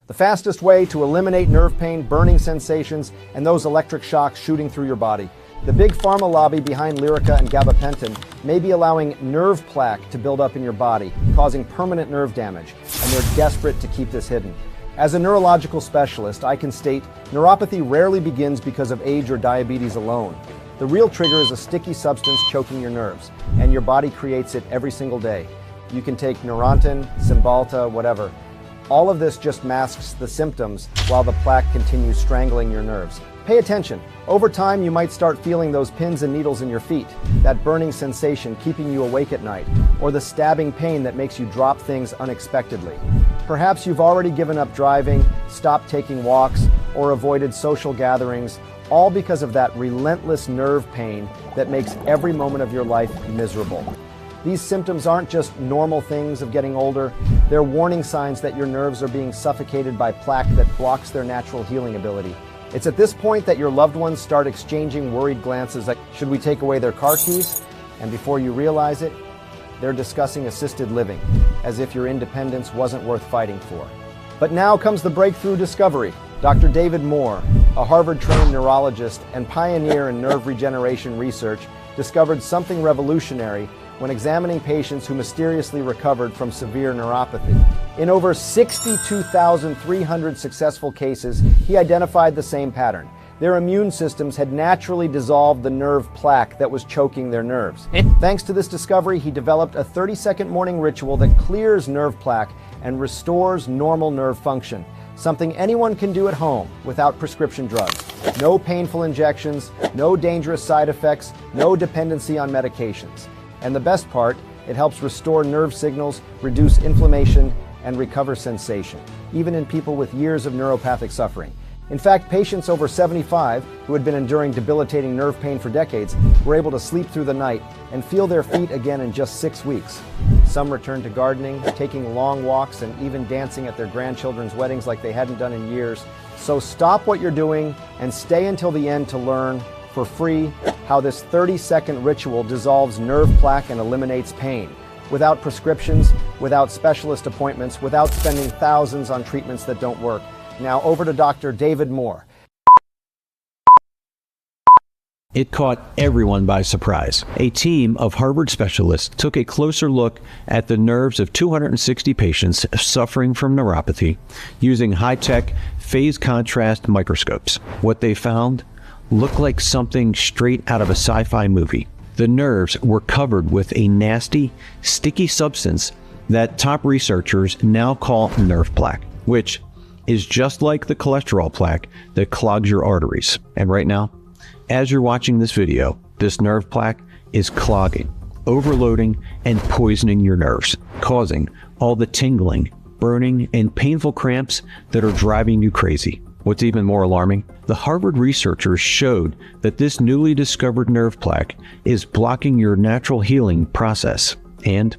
The fastest way to eliminate nerve pain, burning sensations, and those electric shocks shooting through your body. The big pharma lobby behind Lyrica and gabapentin may be allowing nerve plaque to build up in your body, causing permanent nerve damage, and they're desperate to keep this hidden. As a neurological specialist, I can state neuropathy rarely begins because of age or diabetes alone. The real trigger is a sticky substance choking your nerves, and your body creates it every single day. You can take Neurontin, Cymbalta, whatever. All of this just masks the symptoms while the plaque continues strangling your nerves. Pay attention. Over time, you might start feeling those pins and needles in your feet, that burning sensation keeping you awake at night, or the stabbing pain that makes you drop things unexpectedly. Perhaps you've already given up driving, stopped taking walks, or avoided social gatherings, all because of that relentless nerve pain that makes every moment of your life miserable. These symptoms aren't just normal things of getting older, they're warning signs that your nerves are being suffocated by plaque that blocks their natural healing ability. It's at this point that your loved ones start exchanging worried glances like, should we take away their car keys? And before you realize it, they're discussing assisted living, as if your independence wasn't worth fighting for. But now comes the breakthrough discovery. Dr. David Moore, a Harvard-trained neurologist and pioneer in nerve regeneration research, discovered something revolutionary when examining patients who mysteriously recovered from severe neuropathy. In over 62,300 successful cases, he identified the same pattern. Their immune systems had naturally dissolved the nerve plaque that was choking their nerves. Thanks to this discovery, he developed a 30-second morning ritual that clears nerve plaque and restores normal nerve function, something anyone can do at home without prescription drugs. No painful injections, no dangerous side effects, no dependency on medications. And the best part, it helps restore nerve signals, reduce inflammation, and recover sensation, even in people with years of neuropathic suffering. In fact, patients over 75 who had been enduring debilitating nerve pain for decades were able to sleep through the night and feel their feet again in just 6 weeks. Some returned to gardening, taking long walks, and even dancing at their grandchildren's weddings like they hadn't done in years. So stop what you're doing and stay until the end to learn for free how this 30-second ritual dissolves nerve plaque and eliminates pain, without prescriptions, without specialist appointments, without spending thousands on treatments that don't work. Now over to Dr. David Moore. It caught everyone by surprise. A team of Harvard specialists took a closer look at the nerves of 260 patients suffering from neuropathy using high-tech phase contrast microscopes. What they found looked like something straight out of a sci-fi movie. The nerves were covered with a nasty, sticky substance that top researchers now call nerve plaque, which is just like the cholesterol plaque that clogs your arteries. And right now, as you're watching this video, this nerve plaque is clogging, overloading, and poisoning your nerves, causing all the tingling, burning, and painful cramps that are driving you crazy. What's even more alarming, the Harvard researchers showed that this newly discovered nerve plaque is blocking your natural healing process and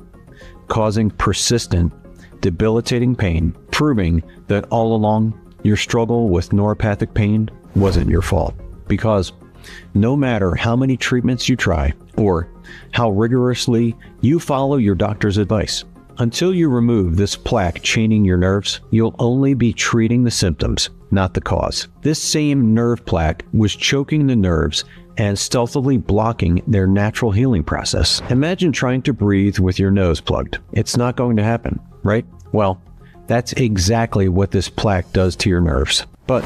causing persistent, debilitating pain, proving that all along your struggle with neuropathic pain wasn't your fault. Because no matter how many treatments you try or how rigorously you follow your doctor's advice, until you remove this plaque chaining your nerves, you'll only be treating the symptoms, not the cause. This same nerve plaque was choking the nerves and stealthily blocking their natural healing process. Imagine trying to breathe with your nose plugged. It's not going to happen, right? Well, that's exactly what this plaque does to your nerves. But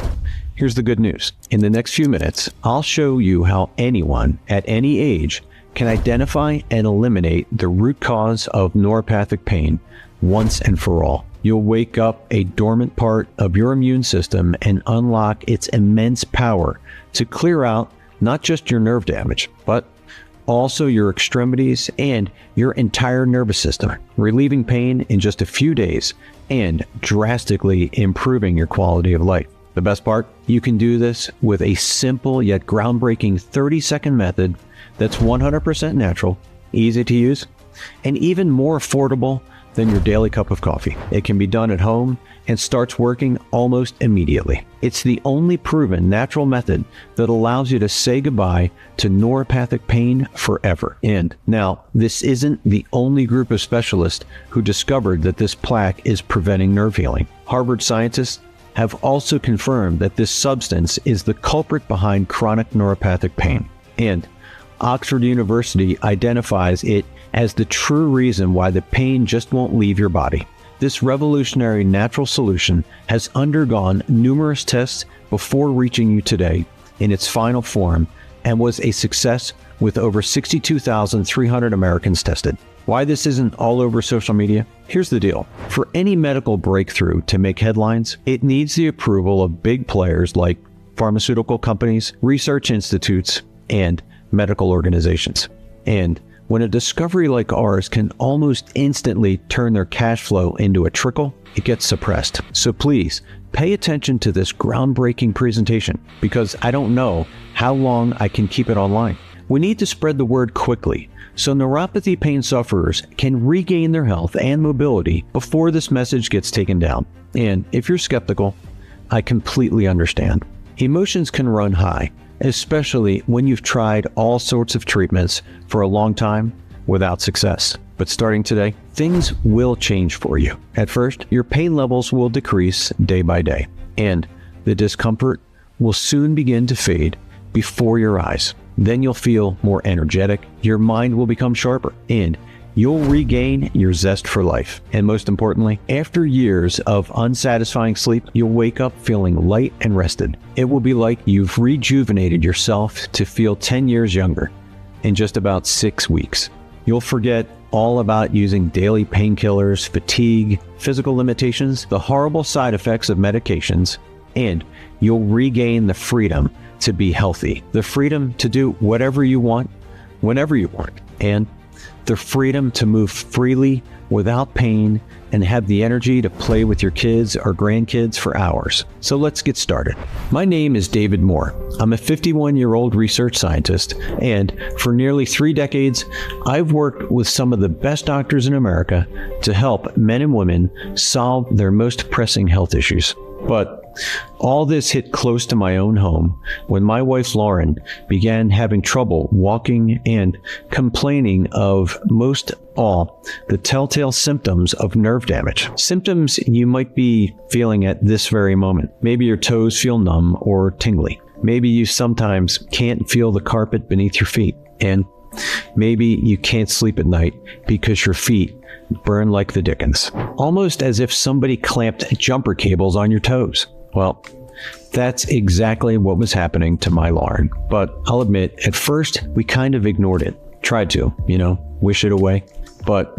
here's the good news. In the next few minutes, I'll show you how anyone at any age can identify and eliminate the root cause of neuropathic pain once and for all. You'll wake up a dormant part of your immune system and unlock its immense power to clear out not just your nerve damage, but also your extremities and your entire nervous system, relieving pain in just a few days and drastically improving your quality of life. The best part? You can do this with a simple yet groundbreaking 30-second method that's 100% natural, easy to use, and even more affordable than your daily cup of coffee. It can be done at home and starts working almost immediately. It's the only proven natural method that allows you to say goodbye to neuropathic pain forever. And now, this isn't the only group of specialists who discovered that this plaque is preventing nerve healing. Harvard scientists have also confirmed that this substance is the culprit behind chronic neuropathic pain. And Oxford University identifies it as the true reason why the pain just won't leave your body. This revolutionary natural solution has undergone numerous tests before reaching you today in its final form and was a success with over 62,300 Americans tested. Why this isn't all over social media? Here's the deal. For any medical breakthrough to make headlines, it needs the approval of big players like pharmaceutical companies, research institutes, and medical organizations. And when a discovery like ours can almost instantly turn their cash flow into a trickle, it gets suppressed. So please, pay attention to this groundbreaking presentation, because I don't know how long I can keep it online. We need to spread the word quickly so neuropathy pain sufferers can regain their health and mobility before this message gets taken down. And if you're skeptical, I completely understand. Emotions can run high, especially when you've tried all sorts of treatments for a long time without success. But starting today, things will change for you. At first, your pain levels will decrease day by day, and the discomfort will soon begin to fade before your eyes. Then you'll feel more energetic, your mind will become sharper, and you'll regain your zest for life. And most importantly, after years of unsatisfying sleep, you'll wake up feeling light and rested. It will be like you've rejuvenated yourself to feel 10 years younger in just about 6 weeks. You'll forget all about using daily painkillers, fatigue, physical limitations, the horrible side effects of medications, and you'll regain the freedom to be healthy, the freedom to do whatever you want, whenever you want, and the freedom to move freely without pain and have the energy to play with your kids or grandkids for hours. So let's get started. My name is David Moore. I'm a 51-year-old research scientist, and for nearly 3 decades, I've worked with some of the best doctors in America to help men and women solve their most pressing health issues. But all this hit close to my own home when my wife Lauren began having trouble walking and complaining of most all the telltale symptoms of nerve damage. Symptoms you might be feeling at this very moment. Maybe your toes feel numb or tingly. Maybe you sometimes can't feel the carpet beneath your feet. And maybe you can't sleep at night because your feet burn like the dickens. Almost as if somebody clamped jumper cables on your toes. Well, that's exactly what was happening to my Lauren. But I'll admit, at first, we kind of ignored it. Tried to, wish it away. But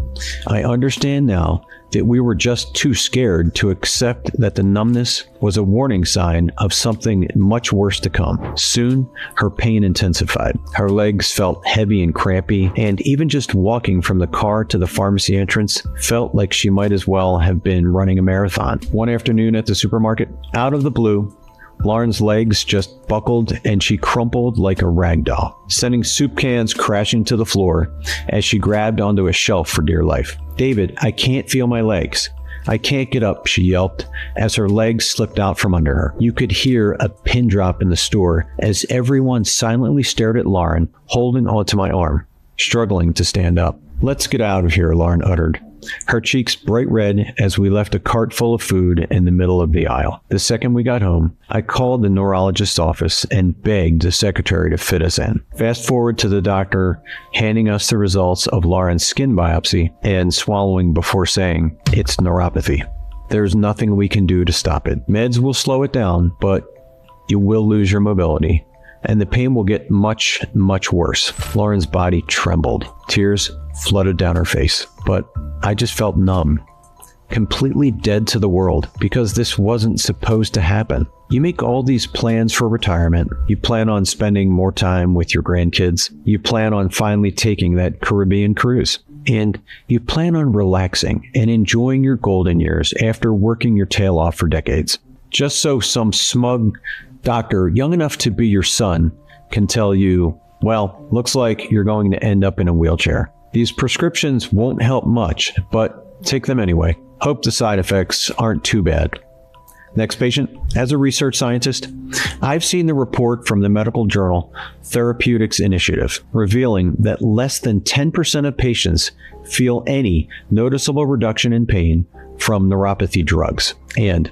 I understand now that we were just too scared to accept that the numbness was a warning sign of something much worse to come. Soon, her pain intensified. Her legs felt heavy and crampy, and even just walking from the car to the pharmacy entrance felt like she might as well have been running a marathon. One afternoon at the supermarket, out of the blue, Lauren's legs just buckled and she crumpled like a rag doll, sending soup cans crashing to the floor as she grabbed onto a shelf for dear life. "David, I can't feel my legs. I can't get up," she yelped as her legs slipped out from under her. You could hear a pin drop in the store as everyone silently stared at Lauren, holding onto my arm, struggling to stand up. "Let's get out of here," Lauren uttered, her cheeks bright red as we left a cart full of food in the middle of the aisle. The second we got home, I called the neurologist's office and begged the secretary to fit us in. Fast forward to the doctor handing us the results of Lauren's skin biopsy and swallowing before saying, "It's neuropathy. There's nothing we can do to stop it. Meds will slow it down, but you will lose your mobility, and the pain will get much, much worse." Lauren's body trembled. Tears flooded down her face, but I just felt numb, completely dead to the world, because this wasn't supposed to happen. You make all these plans for retirement. You plan on spending more time with your grandkids. You plan on finally taking that Caribbean cruise. And you plan on relaxing and enjoying your golden years after working your tail off for decades. Just so some smug doctor, young enough to be your son, can tell you, "Well, looks like you're going to end up in a wheelchair." These prescriptions won't help much, but take them anyway. Hope the side effects aren't too bad. Next patient. As a research scientist, I've seen the report from the medical journal Therapeutics Initiative, revealing that less than 10% of patients feel any noticeable reduction in pain from neuropathy drugs. And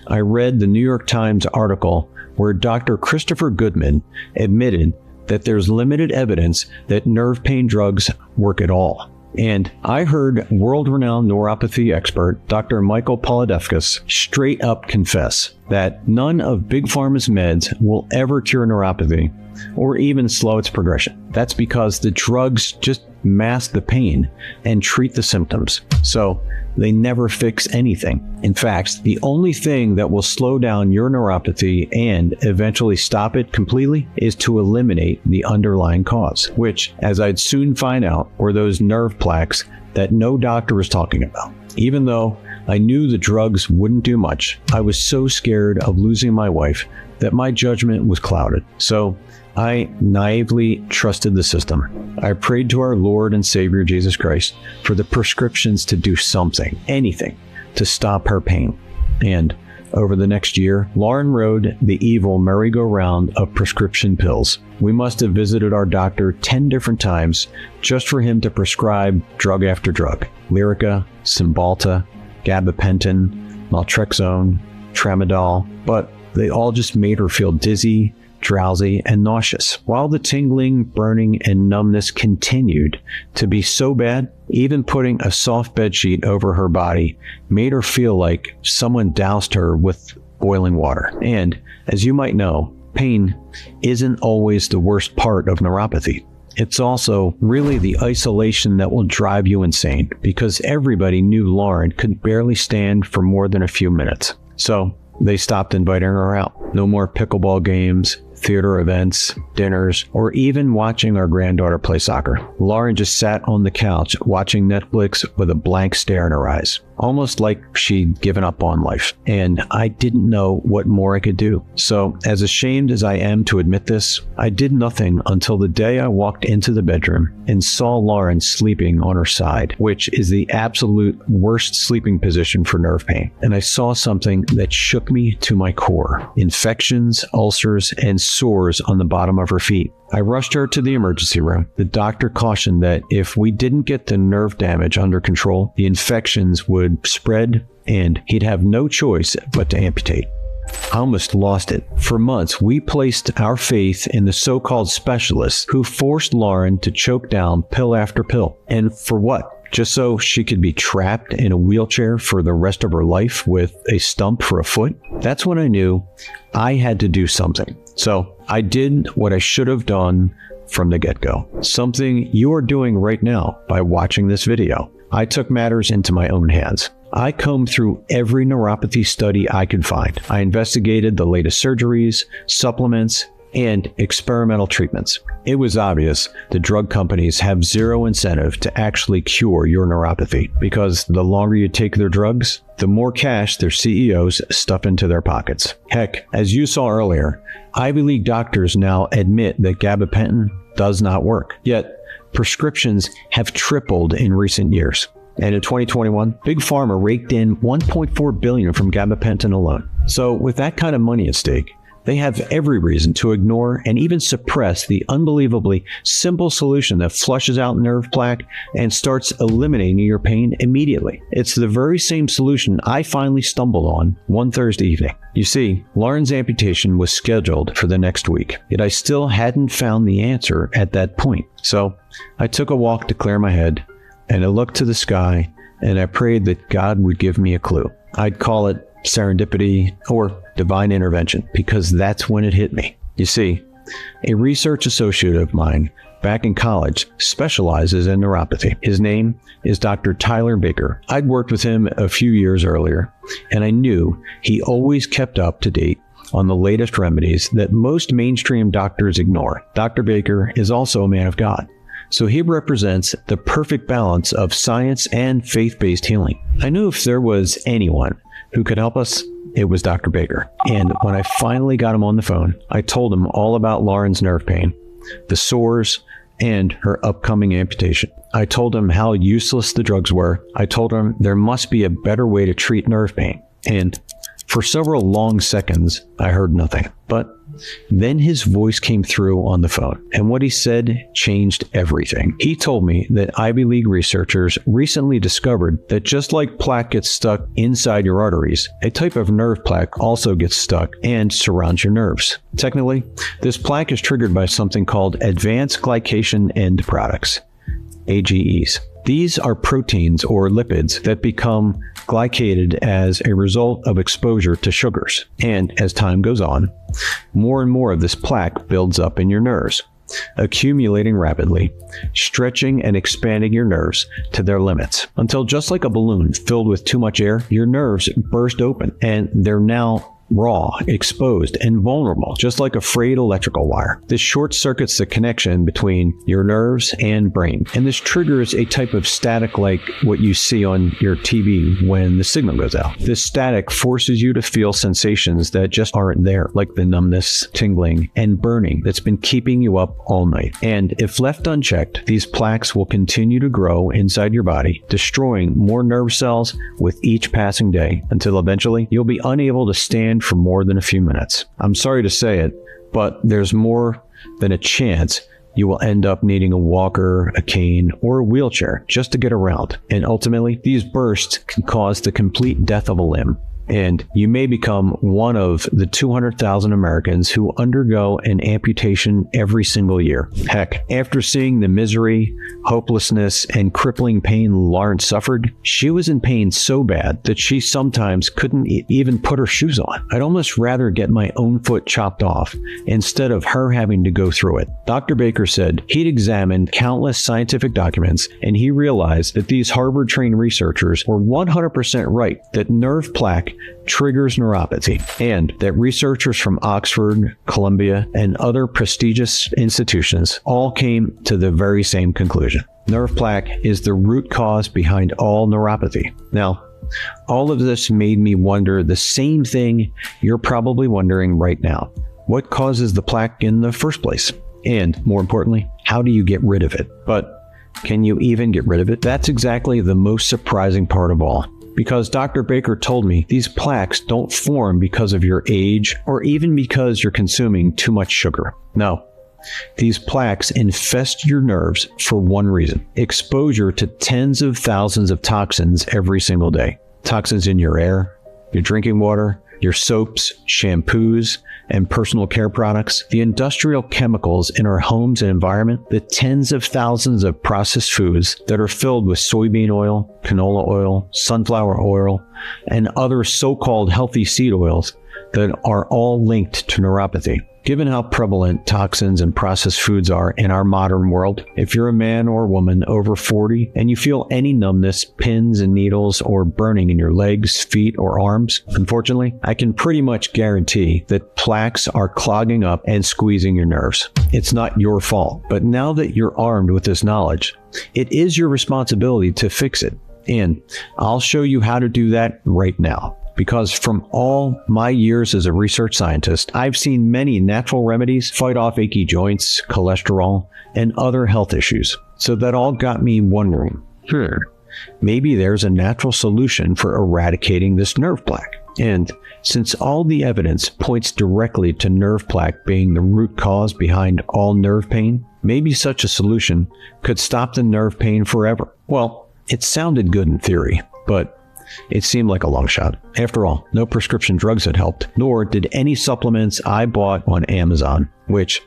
I read the New York Times article where Dr. Christopher Goodman admitted that there's limited evidence that nerve pain drugs work at all. And I heard world-renowned neuropathy expert Dr. Michael Polidevkis straight up confess that none of Big Pharma's meds will ever cure neuropathy or even slow its progression. That's because the drugs just mask the pain and treat the symptoms. So they never fix anything. In fact, the only thing that will slow down your neuropathy and eventually stop it completely is to eliminate the underlying cause, which, as I'd soon find out, were those nerve plaques that no doctor was talking about. Even though I knew the drugs wouldn't do much, I was so scared of losing my wife that my judgment was clouded. So I naively trusted the system. I prayed to our Lord and Savior Jesus Christ for the prescriptions to do something, anything, to stop her pain. And over the next year, Lauren rode the evil merry-go-round of prescription pills. We must have visited our doctor 10 different times just for him to prescribe drug after drug. Lyrica, Cymbalta, gabapentin, naltrexone, tramadol, but they all just made her feel dizzy, drowsy, and nauseous. While the tingling, burning, and numbness continued to be so bad, even putting a soft bedsheet over her body made her feel like someone doused her with boiling water. And, as you might know, pain isn't always the worst part of neuropathy. It's also really the isolation that will drive you insane, because everybody knew Lauren could barely stand for more than a few minutes. So they stopped inviting her out. No more pickleball games, theater events, dinners, or even watching our granddaughter play soccer. Lauren just sat on the couch watching Netflix with a blank stare in her eyes, almost like she'd given up on life. And I didn't know what more I could do. So, as ashamed as I am to admit this, I did nothing until the day I walked into the bedroom and saw Lauren sleeping on her side, which is the absolute worst sleeping position for nerve pain. And I saw something that shook me to my core: infections, ulcers, and sores on the bottom of her feet. I rushed her to the emergency room. The doctor cautioned that if we didn't get the nerve damage under control, the infections would spread and he'd have no choice but to amputate. I almost lost it. For months, we placed our faith in the so-called specialists who forced Lauren to choke down pill after pill. And for what? Just so she could be trapped in a wheelchair for the rest of her life with a stump for a foot? That's when I knew I had to do something. So I did what I should have done from the get-go. Something you are doing right now by watching this video. I took matters into my own hands. I combed through every neuropathy study I could find. I investigated the latest surgeries, supplements, and experimental treatments. It was obvious the drug companies have zero incentive to actually cure your neuropathy, because the longer you take their drugs, the more cash their CEOs stuff into their pockets. Heck, as you saw earlier, Ivy League doctors now admit that gabapentin does not work. Yet, prescriptions have tripled in recent years. And in 2021, Big Pharma raked in $1.4 billion from gabapentin alone. So with that kind of money at stake, they have every reason to ignore and even suppress the unbelievably simple solution that flushes out nerve plaque and starts eliminating your pain immediately. It's the very same solution I finally stumbled on one Thursday evening. You see, Lauren's amputation was scheduled for the next week, yet I still hadn't found the answer at that point. So I took a walk to clear my head, and I looked to the sky, and I prayed that God would give me a clue. I'd call it serendipity or divine intervention, because that's when it hit me. You see, a research associate of mine back in college specializes in neuropathy. His name is Dr. Tyler Baker. I'd worked with him a few years earlier, and I knew he always kept up to date on the latest remedies that most mainstream doctors ignore. Dr. Baker is also a man of God, so he represents the perfect balance of science and faith-based healing. I knew if there was anyone who could help us, it was Dr. Baker. And when I finally got him on the phone, I told him all about Lauren's nerve pain, the sores, and her upcoming amputation. I told him how useless the drugs were. I told him there must be a better way to treat nerve pain. And For several long seconds, I heard nothing. But then his voice came through on the phone, and what he said changed everything. He told me that Ivy League researchers recently discovered that just like plaque gets stuck inside your arteries, a type of nerve plaque also gets stuck and surrounds your nerves. Technically, this plaque is triggered by something called advanced glycation end products, AGEs. These are proteins or lipids that become glycated as a result of exposure to sugars. And as time goes on, more and more of this plaque builds up in your nerves, accumulating rapidly, stretching and expanding your nerves to their limits, until just like a balloon filled with too much air, your nerves burst open and they're now raw, exposed, and vulnerable, just like a frayed electrical wire. This short circuits the connection between your nerves and brain, and this triggers a type of static like what you see on your TV when the signal goes out. This static forces you to feel sensations that just aren't there, like the numbness, tingling, and burning that's been keeping you up all night. And if left unchecked, these plaques will continue to grow inside your body, destroying more nerve cells with each passing day, until eventually you'll be unable to stand for more than a few minutes. I'm sorry to say it, but there's more than a chance you will end up needing a walker, a cane, or a wheelchair just to get around. And ultimately, these bursts can cause the complete death of a limb. And you may become one of the 200,000 Americans who undergo an amputation every single year. Heck, after seeing the misery, hopelessness, and crippling pain Lauren suffered, she was in pain so bad that she sometimes couldn't even put her shoes on. I'd almost rather get my own foot chopped off instead of her having to go through it. Dr. Baker said he'd examined countless scientific documents, and he realized that these Harvard-trained researchers were 100% right that nerve plaque triggers neuropathy, and that researchers from Oxford, Columbia, and other prestigious institutions all came to the very same conclusion. Nerve plaque is the root cause behind all neuropathy. Now, all of this made me wonder the same thing you're probably wondering right now. What causes the plaque in the first place? And more importantly, how do you get rid of it? But can you even get rid of it? That's exactly the most surprising part of all. Because Dr. Baker told me these plaques don't form because of your age or even because you're consuming too much sugar. No, these plaques infest your nerves for one reason: exposure to tens of thousands of toxins every single day. Toxins in your air, your drinking water, your soaps, shampoos, and personal care products, the industrial chemicals in our homes and environment, the tens of thousands of processed foods that are filled with soybean oil, canola oil, sunflower oil, and other so-called healthy seed oils that are all linked to neuropathy. Given how prevalent toxins and processed foods are in our modern world, if you're a man or woman over 40 and you feel any numbness, pins and needles, or burning in your legs, feet, or arms, unfortunately, I can pretty much guarantee that plaques are clogging up and squeezing your nerves. It's not your fault, but now that you're armed with this knowledge, it is your responsibility to fix it. And I'll show you how to do that right now. Because from all my years as a research scientist, I've seen many natural remedies fight off achy joints, cholesterol, and other health issues. So that all got me wondering, maybe there's a natural solution for eradicating this nerve plaque. And since all the evidence points directly to nerve plaque being the root cause behind all nerve pain, maybe such a solution could stop the nerve pain forever. Well, it sounded good in theory, but it seemed like a long shot. After all, no prescription drugs had helped, nor did any supplements I bought on Amazon, which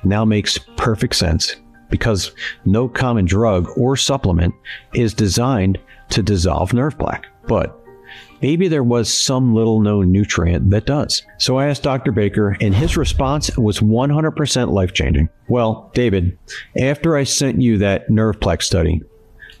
now makes perfect sense because no common drug or supplement is designed to dissolve nerve plaque. But maybe there was some little known nutrient that does. So I asked Dr. Baker, and his response was 100% life-changing. Well, David, after I sent you that nerve plaque study,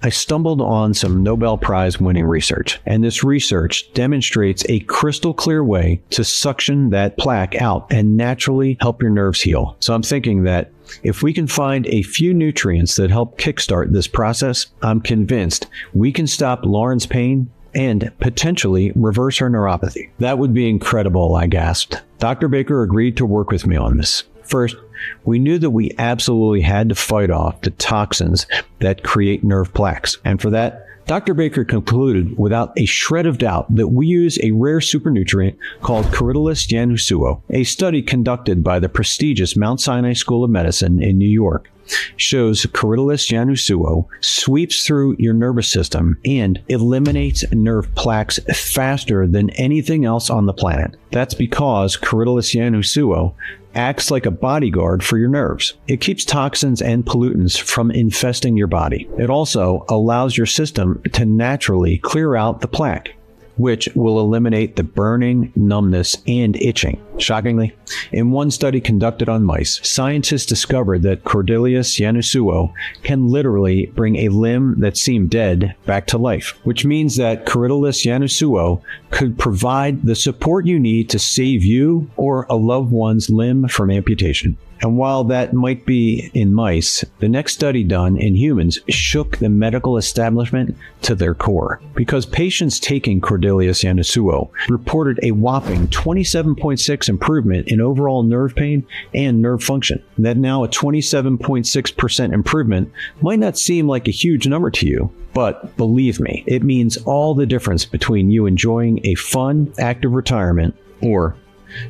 I stumbled on some Nobel Prize winning research, and this research demonstrates a crystal clear way to suction that plaque out and naturally help your nerves heal. So I'm thinking that if we can find a few nutrients that help kickstart this process, I'm convinced we can stop Lauren's pain and potentially reverse her neuropathy. That would be incredible, I gasped. Dr. Baker agreed to work with me on this. First, we knew that we absolutely had to fight off the toxins that create nerve plaques. And for that, Dr. Baker concluded without a shred of doubt that we use a rare supernutrient called Corydalus janusuo. A study conducted by the prestigious Mount Sinai School of Medicine in New York shows Corydalus janusuo sweeps through your nervous system and eliminates nerve plaques faster than anything else on the planet. That's because Corydalus janusuo acts like a bodyguard for your nerves. It keeps toxins and pollutants from infesting your body. It also allows your system to naturally clear out the plaque, which will eliminate the burning, numbness, and itching. Shockingly, in one study conducted on mice, scientists discovered that Corydalus janusuo can literally bring a limb that seemed dead back to life, which means that Corydalus janusuo could provide the support you need to save you or a loved one's limb from amputation. And while that might be in mice, the next study done in humans shook the medical establishment to their core, because patients taking Corydalus janusuo reported a whopping 27.6 improvement in overall nerve pain and nerve function. That now a 27.6% improvement might not seem like a huge number to you, but believe me, it means all the difference between you enjoying a fun, active retirement or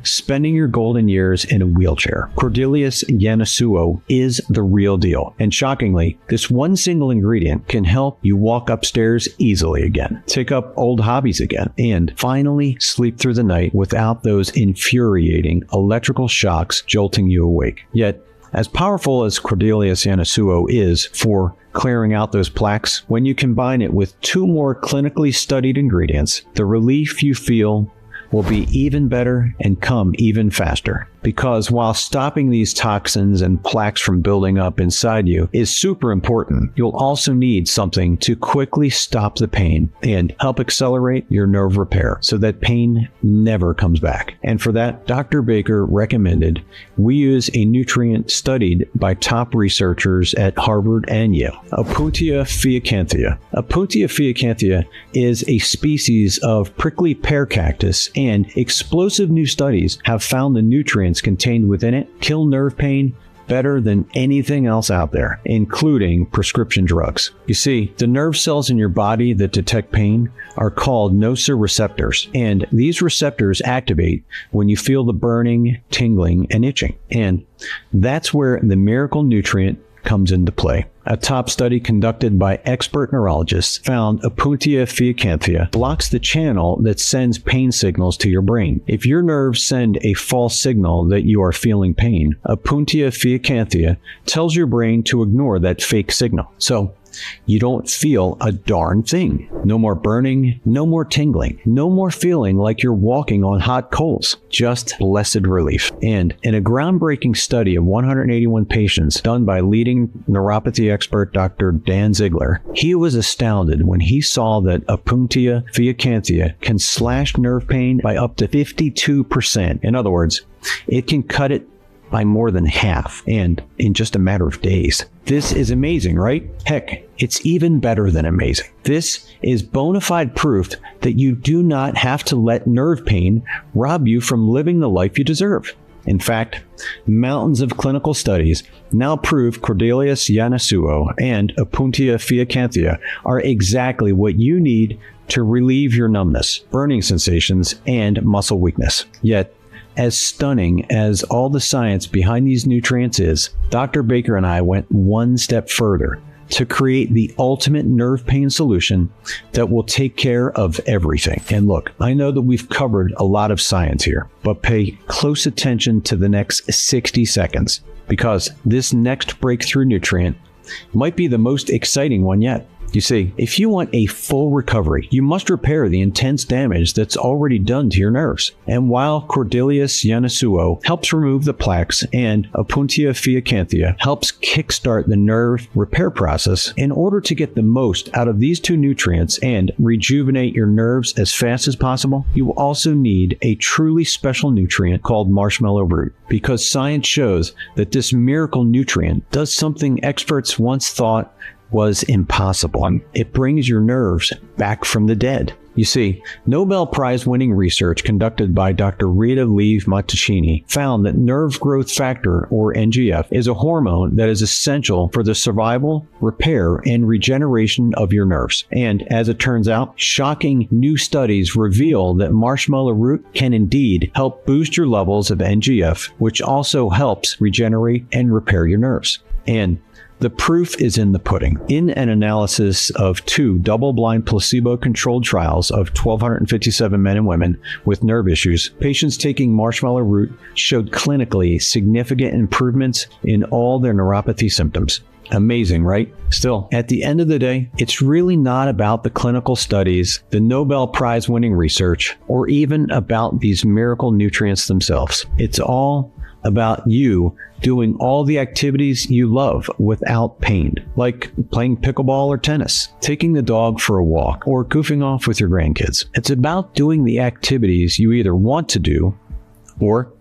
spending your golden years in a wheelchair. Corydalus janusuo is the real deal. And shockingly, this one single ingredient can help you walk upstairs easily again, take up old hobbies again, and finally sleep through the night without those infuriating electrical shocks jolting you awake. Yet, as powerful as Corydalus janusuo is for clearing out those plaques, when you combine it with two more clinically studied ingredients, the relief you feel will be even better and come even faster. Because while stopping these toxins and plaques from building up inside you is super important, you'll also need something to quickly stop the pain and help accelerate your nerve repair so that pain never comes back. And for that, Dr. Baker recommended we use a nutrient studied by top researchers at Harvard and Yale, Opuntia fiacanthia. Opuntia fiacanthia is a species of prickly pear cactus, and explosive new studies have found the nutrients contained within it kill nerve pain better than anything else out there, including prescription drugs. You see, the nerve cells in your body that detect pain are called nociceptors, and these receptors activate when you feel the burning, tingling, and itching. And that's where the miracle nutrient comes into play. A top study conducted by expert neurologists found Opuntia fiacanthia blocks the channel that sends pain signals to your brain. If your nerves send a false signal that you are feeling pain, Opuntia fiacanthia tells your brain to ignore that fake signal. So you don't feel a darn thing. No more burning, no more tingling, no more feeling like you're walking on hot coals. Just blessed relief. And in a groundbreaking study of 181 patients done by leading neuropathy expert Dr. Dan Ziegler, he was astounded when he saw that Opuntia fiacanthia can slash nerve pain by up to 52%. In other words, it can cut it by more than half, and in just a matter of days. This is amazing, right? Heck, it's even better than amazing. This is bona fide proof that you do not have to let nerve pain rob you from living the life you deserve. In fact, mountains of clinical studies now prove Corydalus janusuo and Opuntia fiacanthia are exactly what you need to relieve your numbness, burning sensations, and muscle weakness. Yet, as stunning as all the science behind these nutrients is, Dr. Baker and I went one step further to create the ultimate nerve pain solution that will take care of everything. And look, I know that we've covered a lot of science here, but pay close attention to the next 60 seconds, because this next breakthrough nutrient might be the most exciting one yet. You see, if you want a full recovery, you must repair the intense damage that's already done to your nerves. And while Corydalus janusuo helps remove the plaques and Opuntia fiacanthia helps kickstart the nerve repair process, in order to get the most out of these two nutrients and rejuvenate your nerves as fast as possible, you will also need a truly special nutrient called marshmallow root, because science shows that this miracle nutrient does something experts once thought was impossible. It brings your nerves back from the dead. You see, Nobel Prize-winning research conducted by Dr. Rita Leigh-Montalcini found that nerve growth factor, or NGF, is a hormone that is essential for the survival, repair, and regeneration of your nerves. And as it turns out, shocking new studies reveal that marshmallow root can indeed help boost your levels of NGF, which also helps regenerate and repair your nerves. And the proof is in the pudding. In an analysis of 2 double-blind placebo-controlled trials of 1,257 men and women with nerve issues, patients taking marshmallow root showed clinically significant improvements in all their neuropathy symptoms. Amazing, right? Still, at the end of the day, it's really not about the clinical studies, the Nobel Prize-winning research, or even about these miracle nutrients themselves. It's all about you doing all the activities you love without pain, like playing pickleball or tennis, taking the dog for a walk, or goofing off with your grandkids. It's about doing the activities you either want to do or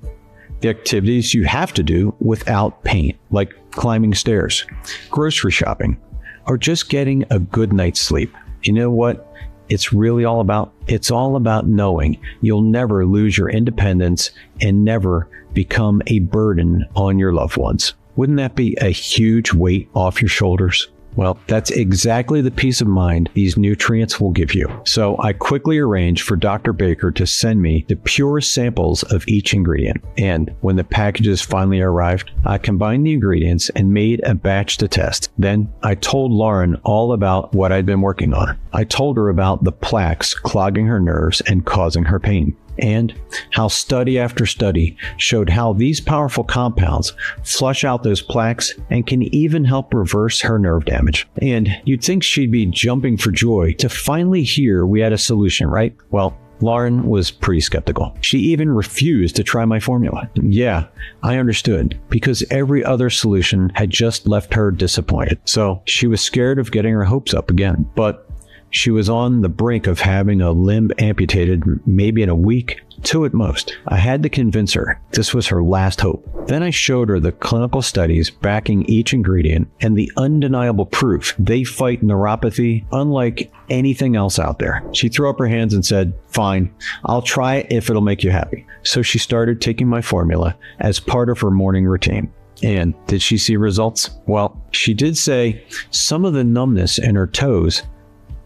the activities you have to do without pain, like climbing stairs, grocery shopping, or just getting a good night's sleep. You know what it's really all about? It's all about knowing you'll never lose your independence and never become a burden on your loved ones. Wouldn't that be a huge weight off your shoulders? Well, that's exactly the peace of mind these nutrients will give you. So I quickly arranged for Dr. Baker to send me the purest samples of each ingredient. And when the packages finally arrived, I combined the ingredients and made a batch to test. Then I told Lauren all about what I'd been working on. I told her about the plaques clogging her nerves and causing her pain, and how study after study showed how these powerful compounds flush out those plaques and can even help reverse her nerve damage. And you'd think she'd be jumping for joy to finally hear we had a solution, right? Well, Lauren was pretty skeptical. She even refused to try my formula. Yeah, I understood, because every other solution had just left her disappointed. So she was scared of getting her hopes up again. But she was on the brink of having a limb amputated maybe in a week, 2 at most. I had to convince her this was her last hope. Then I showed her the clinical studies backing each ingredient and the undeniable proof they fight neuropathy unlike anything else out there. She threw up her hands and said, "Fine, I'll try it if it'll make you happy." So she started taking my formula as part of her morning routine. And did she see results? Well, she did say some of the numbness in her toes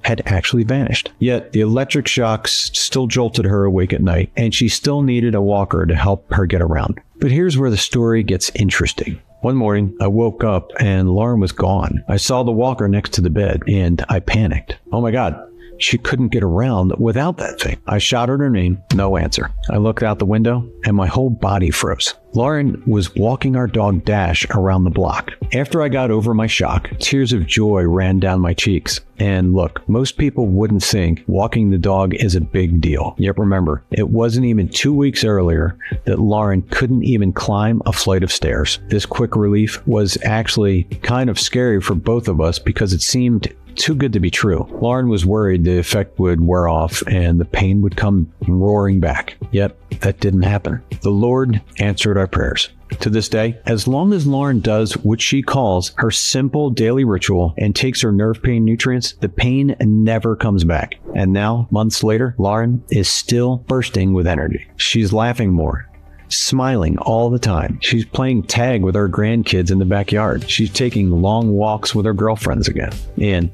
had actually vanished. Yet the electric shocks still jolted her awake at night, and she still needed a walker to help her get around. But here's where the story gets interesting. One morning, I woke up and Lauren was gone. I saw the walker next to the bed and I panicked. Oh my God, she couldn't get around without that thing. I shouted her name, no answer. I looked out the window and my whole body froze. Lauren was walking our dog Dash around the block. After I got over my shock, tears of joy ran down my cheeks. And look, most people wouldn't think walking the dog is a big deal. Yet remember, it wasn't even 2 weeks earlier that Lauren couldn't even climb a flight of stairs. This quick relief was actually kind of scary for both of us because it seemed too good to be true. Lauren was worried the effect would wear off and the pain would come roaring back. Yet that didn't happen. The Lord answered our prayers. To this day, as long as Lauren does what she calls her simple daily ritual and takes her nerve pain nutrients, the pain never comes back. And now, months later, Lauren is still bursting with energy. She's laughing more, smiling all the time. She's playing tag with her grandkids in the backyard. She's taking long walks with her girlfriends again. And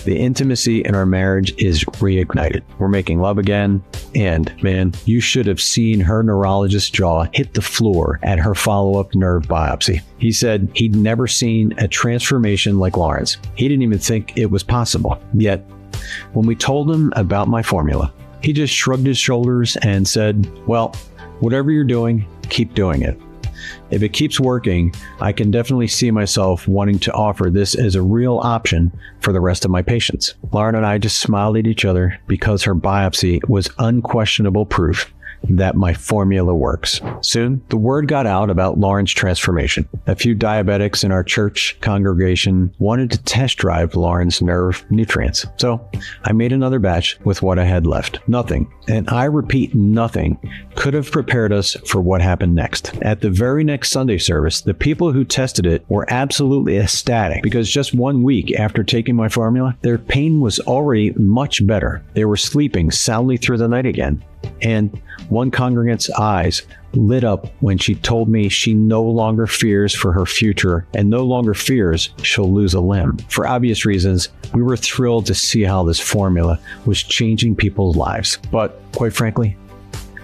the intimacy in our marriage is reignited. We're making love again. And man, you should have seen her neurologist's jaw hit the floor at her follow-up nerve biopsy. He said he'd never seen a transformation like Lauren's. He didn't even think it was possible. Yet, when we told him about my formula, he just shrugged his shoulders and said, "Well, whatever you're doing, keep doing it. If it keeps working, I can definitely see myself wanting to offer this as a real option for the rest of my patients." Lauren and I just smiled at each other because her biopsy was unquestionable proof that my formula works. Soon, the word got out about Lauren's transformation. A few diabetics in our church congregation wanted to test drive Lauren's nerve nutrients. So I made another batch with what I had left. Nothing, and I repeat, nothing, could have prepared us for what happened next. At the very next Sunday service, the people who tested it were absolutely ecstatic because just 1 week after taking my formula, their pain was already much better. They were sleeping soundly through the night again. And one congregant's eyes lit up when she told me she no longer fears for her future and no longer fears she'll lose a limb. For obvious reasons, we were thrilled to see how this formula was changing people's lives. But quite frankly,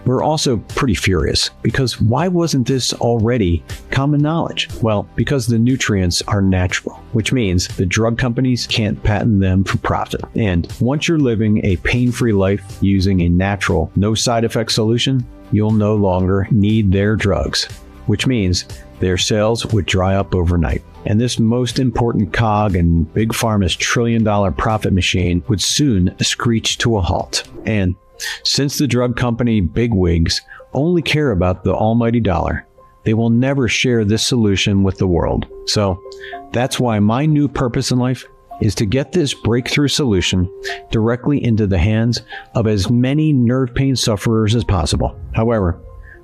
we're also pretty furious because why wasn't this already common knowledge? Well, because the nutrients are natural, which means the drug companies can't patent them for profit. And once you're living a pain-free life using a natural, no side effect solution, you'll no longer need their drugs, which means their sales would dry up overnight. And this most important cog in Big Pharma's trillion-dollar profit machine would soon screech to a halt. And since the drug company bigwigs only care about the almighty dollar, they will never share this solution with the world. So that's why my new purpose in life is to get this breakthrough solution directly into the hands of as many nerve pain sufferers as possible. However,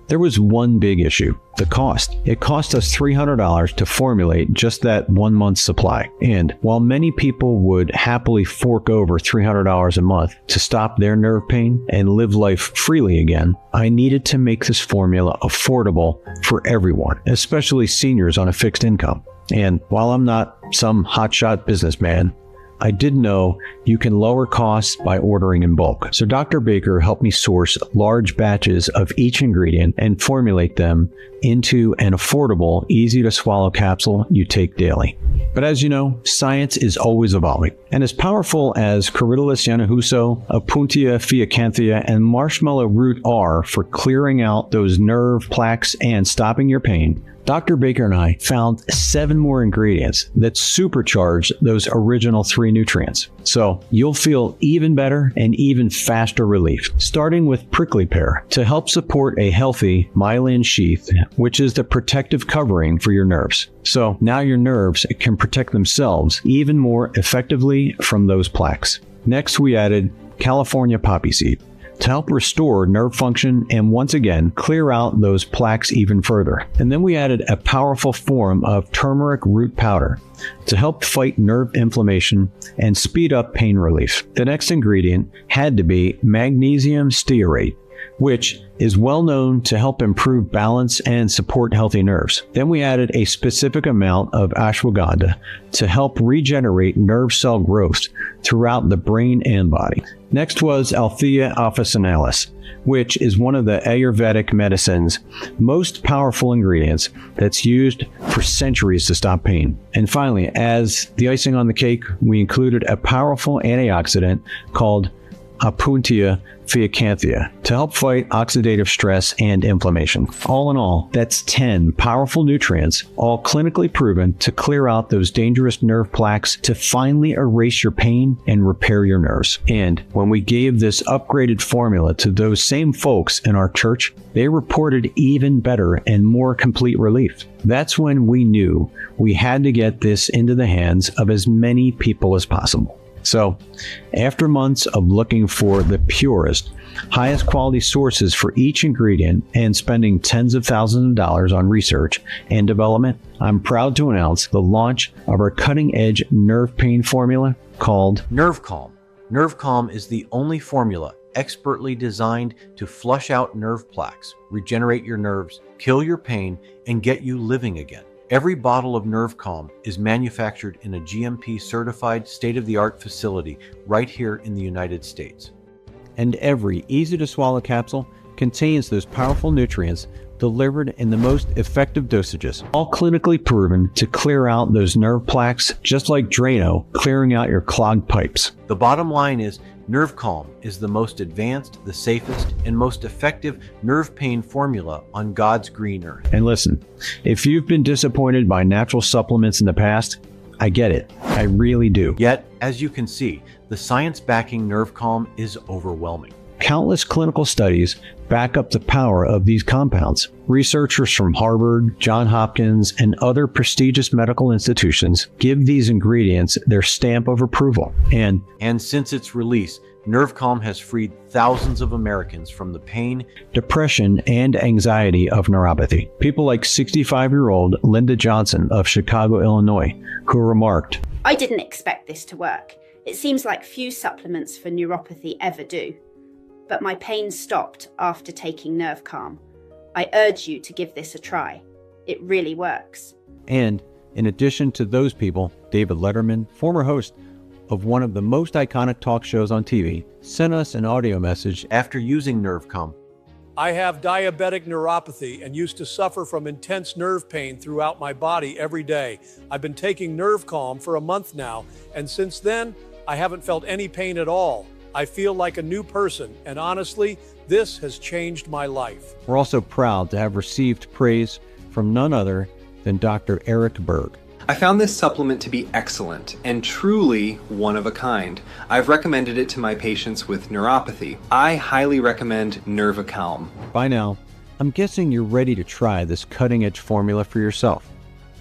there was one big issue: the cost. It cost us $300 to formulate just that 1 month's supply. And while many people would happily fork over $300 a month to stop their nerve pain and live life freely again, I needed to make this formula affordable for everyone, especially seniors on a fixed income. And while I'm not some hotshot businessman, I did know you can lower costs by ordering in bulk. So Dr. Baker helped me source large batches of each ingredient and formulate them into an affordable, easy to swallow capsule you take daily. But as you know, science is always evolving. And as powerful as Corydalis yanahuso, Opuntia fiacanthia, and marshmallow root are for clearing out those nerve plaques and stopping your pain, Dr. Baker and I found 7 more ingredients that supercharge those original 3 nutrients. So you'll feel even better and even faster relief. Starting with prickly pear to help support a healthy myelin sheath, which is the protective covering for your nerves. So now your nerves can protect themselves even more effectively from those plaques. Next, we added California poppy seed to help restore nerve function and once again clear out those plaques even further. And then we added a powerful form of turmeric root powder to help fight nerve inflammation and speed up pain relief. The next ingredient had to be magnesium stearate, which is well known to help improve balance and support healthy nerves. Then we added a specific amount of ashwagandha to help regenerate nerve cell growth throughout the brain and body. Next was Althea officinalis, which is one of the Ayurvedic medicine's most powerful ingredients that's used for centuries to stop pain. And finally, as the icing on the cake, we included a powerful antioxidant called Opuntia fiacanthia to help fight oxidative stress and inflammation. All in all, that's 10 powerful nutrients, all clinically proven to clear out those dangerous nerve plaques to finally erase your pain and repair your nerves. And when we gave this upgraded formula to those same folks in our church, they reported even better and more complete relief. That's when we knew we had to get this into the hands of as many people as possible. So, after months of looking for the purest, highest quality sources for each ingredient and spending tens of thousands of dollars on research and development, I'm proud to announce the launch of our cutting-edge nerve pain formula called Nerve Calm. Nerve Calm is the only formula expertly designed to flush out nerve plaques, regenerate your nerves, kill your pain, and get you living again. Every bottle of Nerve Calm is manufactured in a GMP-certified state-of-the-art facility right here in the United States. And every easy-to-swallow capsule contains those powerful nutrients delivered in the most effective dosages, all clinically proven to clear out those nerve plaques, just like Drano clearing out your clogged pipes. The bottom line is Nerve Calm is the most advanced, the safest, and most effective nerve pain formula on God's green earth. And listen, if you've been disappointed by natural supplements in the past, I get it. I really do. Yet, as you can see, the science backing Nerve Calm is overwhelming. Countless clinical studies back up the power of these compounds. Researchers from Harvard, Johns Hopkins, and other prestigious medical institutions give these ingredients their stamp of approval. And since its release, NerveCalm has freed thousands of Americans from the pain, depression, and anxiety of neuropathy. People like 65-year-old Linda Johnson of Chicago, Illinois, who remarked, "I didn't expect this to work. It seems like few supplements for neuropathy ever do. But my pain stopped after taking NerveCalm. I urge you to give this a try. It really works." And in addition to those people, David Letterman, former host of one of the most iconic talk shows on TV, sent us an audio message after using NerveCalm. "I have diabetic neuropathy and used to suffer from intense nerve pain throughout my body every day. I've been taking NerveCalm for a month now, and since then, I haven't felt any pain at all. I feel like a new person, and honestly, this has changed my life." We're also proud to have received praise from none other than Dr. Eric Berg. I found this supplement to be excellent and truly one of a kind. I've recommended it to my patients with neuropathy. I highly recommend NerveCalm. By now, I'm guessing you're ready to try this cutting-edge formula for yourself.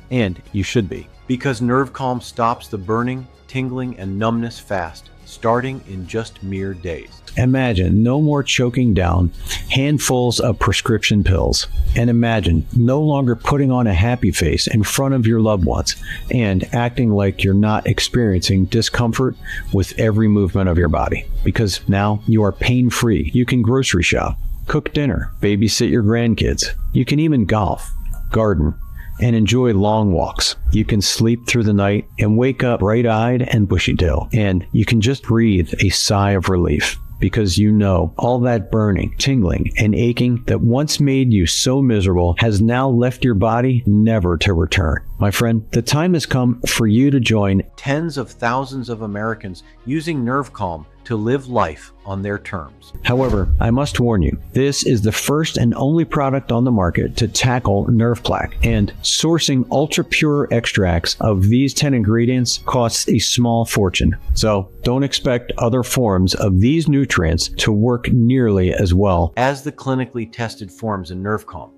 And you should be. Because NerveCalm stops the burning, tingling, and numbness fast, starting in just mere days. Imagine no more choking down handfuls of prescription pills. And imagine no longer putting on a happy face in front of your loved ones and acting like you're not experiencing discomfort with every movement of your body. Because now you are pain-free. You can grocery shop, cook dinner, babysit your grandkids. You can even golf, garden, and enjoy long walks. You can sleep through the night and wake up bright-eyed and bushy-tailed. And you can just breathe a sigh of relief because you know all that burning, tingling, and aching that once made you so miserable has now left your body never to return. My friend, the time has come for you to join tens of thousands of Americans using NerveCalm to live life on their terms. However, I must warn you, this is the first and only product on the market to tackle nerve plaque, and sourcing ultra-pure extracts of these 10 ingredients costs a small fortune. So don't expect other forms of these nutrients to work nearly as well as the clinically tested forms in NerveCalm.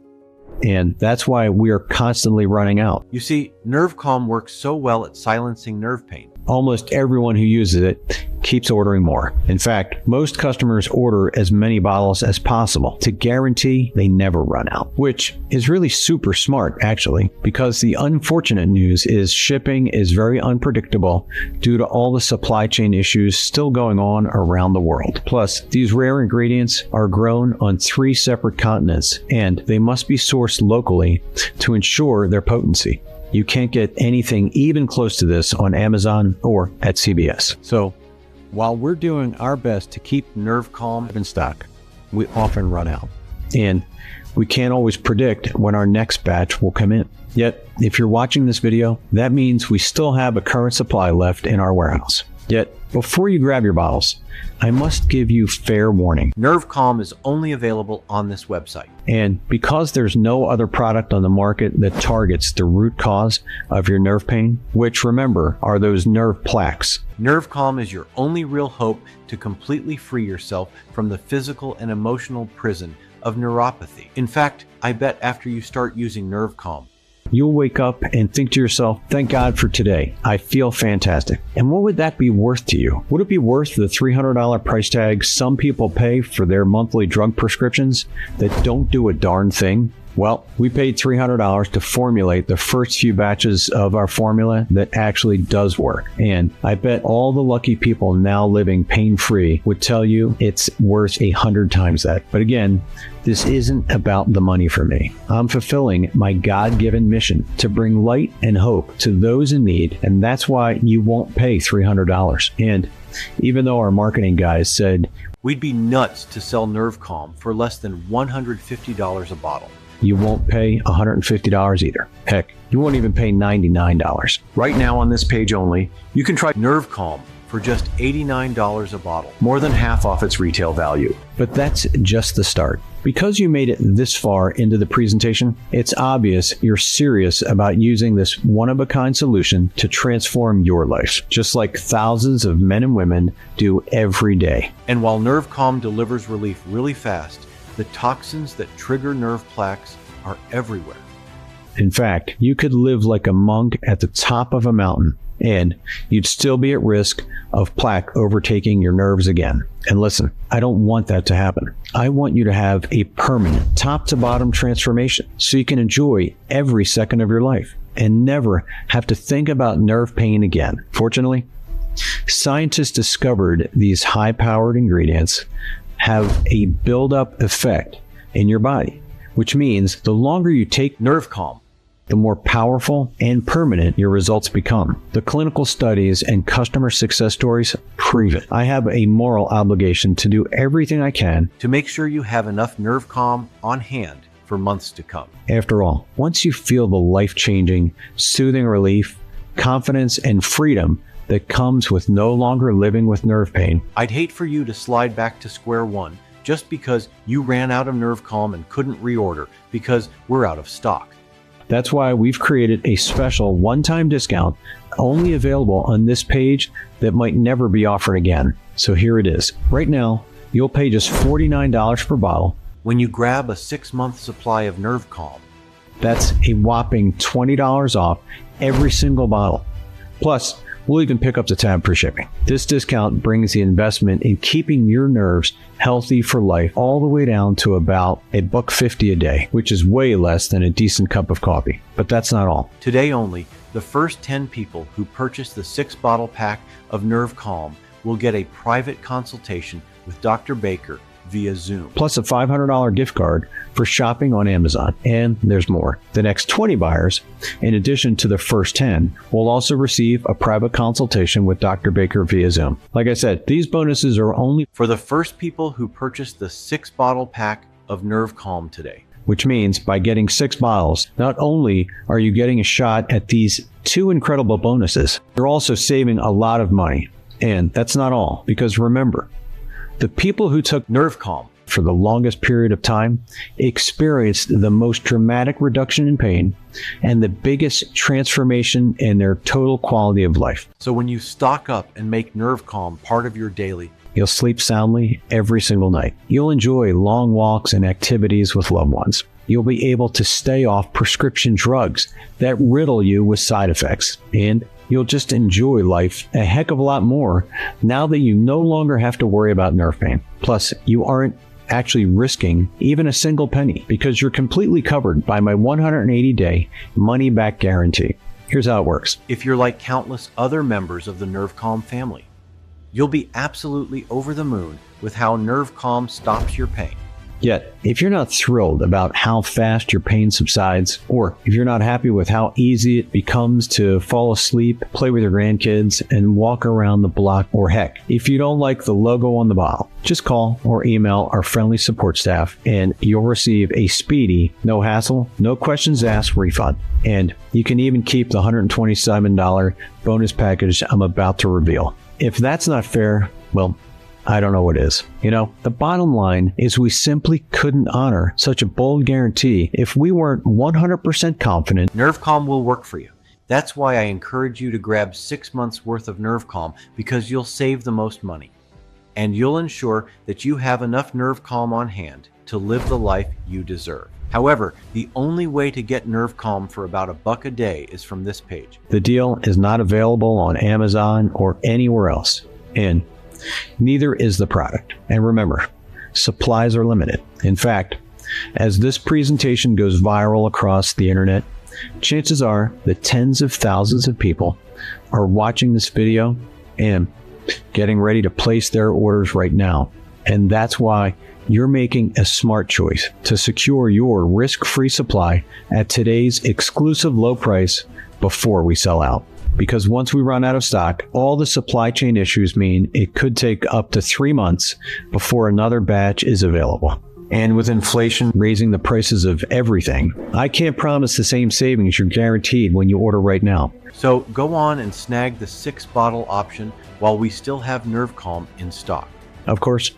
And that's why we are constantly running out. You see, NerveCalm works so well at silencing nerve pain. Almost everyone who uses it keeps ordering more. In fact, most customers order as many bottles as possible to guarantee they never run out, which is really super smart, actually, because the unfortunate news is shipping is very unpredictable due to all the supply chain issues still going on around the world. Plus, these rare ingredients are grown on 3 separate continents, and they must be sourced locally to ensure their potency. You can't get anything even close to this on Amazon or at CVS. So, while we're doing our best to keep NerveCalm in stock, we often run out. And we can't always predict when our next batch will come in. Yet, if you're watching this video, that means we still have a current supply left in our warehouse. Yet, before you grab your bottles, I must give you fair warning. NerveCalm is only available on this website. And because there's no other product on the market that targets the root cause of your nerve pain, which remember are those nerve plaques, NerveCalm is your only real hope to completely free yourself from the physical and emotional prison of neuropathy. In fact, I bet after you start using NerveCalm, you'll wake up and think to yourself, thank God for today. I feel fantastic. And what would that be worth to you? Would it be worth the $300 price tag some people pay for their monthly drug prescriptions that don't do a darn thing? Well, we paid $300 to formulate the first few batches of our formula that actually does work. And I bet all the lucky people now living pain-free would tell you it's worth 100 times that. But again, this isn't about the money for me. I'm fulfilling my God-given mission to bring light and hope to those in need, and that's why you won't pay $300. And even though our marketing guys said, we'd be nuts to sell NerveCalm for less than $150 a bottle, you won't pay $150 either. Heck, you won't even pay $99. Right now on this page only, you can try NerveCalm for just $89 a bottle, more than half off its retail value. But that's just the start. Because you made it this far into the presentation, it's obvious you're serious about using this one-of-a-kind solution to transform your life, just like thousands of men and women do every day. And while Nerve Calm delivers relief really fast, the toxins that trigger nerve plaques are everywhere. In fact, you could live like a monk at the top of a mountain, and you'd still be at risk of plaque overtaking your nerves again. And listen, I don't want that to happen. I want you to have a permanent, top-to-bottom transformation so you can enjoy every second of your life and never have to think about nerve pain again. Fortunately, scientists discovered these high-powered ingredients have a build-up effect in your body, which means the longer you take Nerve Calm, the more powerful and permanent your results become. The clinical studies and customer success stories prove it. I have a moral obligation to do everything I can to make sure you have enough Nerve Calm on hand for months to come. After all, once you feel the life-changing, soothing relief, confidence, and freedom that comes with no longer living with nerve pain, I'd hate for you to slide back to square one just because you ran out of Nerve Calm and couldn't reorder because we're out of stock. That's why we've created a special one-time discount only available on this page that might never be offered again. So here it is. Right now, you'll pay just $49 per bottle. When you grab a 6-month supply of Nerve Calm, that's a whopping $20 off every single bottle. Plus, we'll even pick up the tab for shipping. This discount brings the investment in keeping your nerves healthy for life all the way down to about $1.50 a day, which is way less than a decent cup of coffee. But that's not all. Today only, the first 10 people who purchase the 6-bottle pack of Nerve Calm will get a private consultation with Dr. Baker via Zoom. Plus a $500 gift card for shopping on Amazon. And there's more. The next 20 buyers, in addition to the first 10, will also receive a private consultation with Dr. Baker via Zoom. Like I said, these bonuses are only for the first people who purchase the 6-bottle pack of Nerve Calm today. Which means by getting 6 bottles, not only are you getting a shot at these 2 incredible bonuses, you're also saving a lot of money. And that's not all, because remember, the people who took Nerve Calm for the longest period of time experienced the most dramatic reduction in pain and the biggest transformation in their total quality of life. So when you stock up and make Nerve Calm part of your daily, you'll sleep soundly every single night. You'll enjoy long walks and activities with loved ones. You'll be able to stay off prescription drugs that riddle you with side effects. And you'll just enjoy life a heck of a lot more now that you no longer have to worry about nerve pain. Plus, you aren't actually risking even a single penny because you're completely covered by my 180-day money-back guarantee. Here's how it works. If you're like countless other members of the Nerve Calm family, you'll be absolutely over the moon with how Nerve Calm stops your pain. Yet, if you're not thrilled about how fast your pain subsides, or if you're not happy with how easy it becomes to fall asleep, play with your grandkids, and walk around the block, or heck, if you don't like the logo on the bottle, just call or email our friendly support staff and you'll receive a speedy, no hassle, no questions asked refund. And you can even keep the $127 bonus package I'm about to reveal. If that's not fair, well, I don't know what is. You know, the bottom line is we simply couldn't honor such a bold guarantee if we weren't 100% confident Nerve Calm will work for you. That's why I encourage you to grab 6 months worth of Nerve Calm, because you'll save the most money. And you'll ensure that you have enough Nerve Calm on hand to live the life you deserve. However, the only way to get Nerve Calm for about $1 a day is from this page. The deal is not available on Amazon or anywhere else. And neither is the product. And remember, supplies are limited. In fact, as this presentation goes viral across the internet, chances are that tens of thousands of people are watching this video and getting ready to place their orders right now. And that's why you're making a smart choice to secure your risk-free supply at today's exclusive low price before we sell out. Because once we run out of stock, all the supply chain issues mean it could take up to 3 months before another batch is available. And with inflation raising the prices of everything, I can't promise the same savings you're guaranteed when you order right now. So go on and snag the 6-bottle option while we still have Nerve Calm in stock. Of course,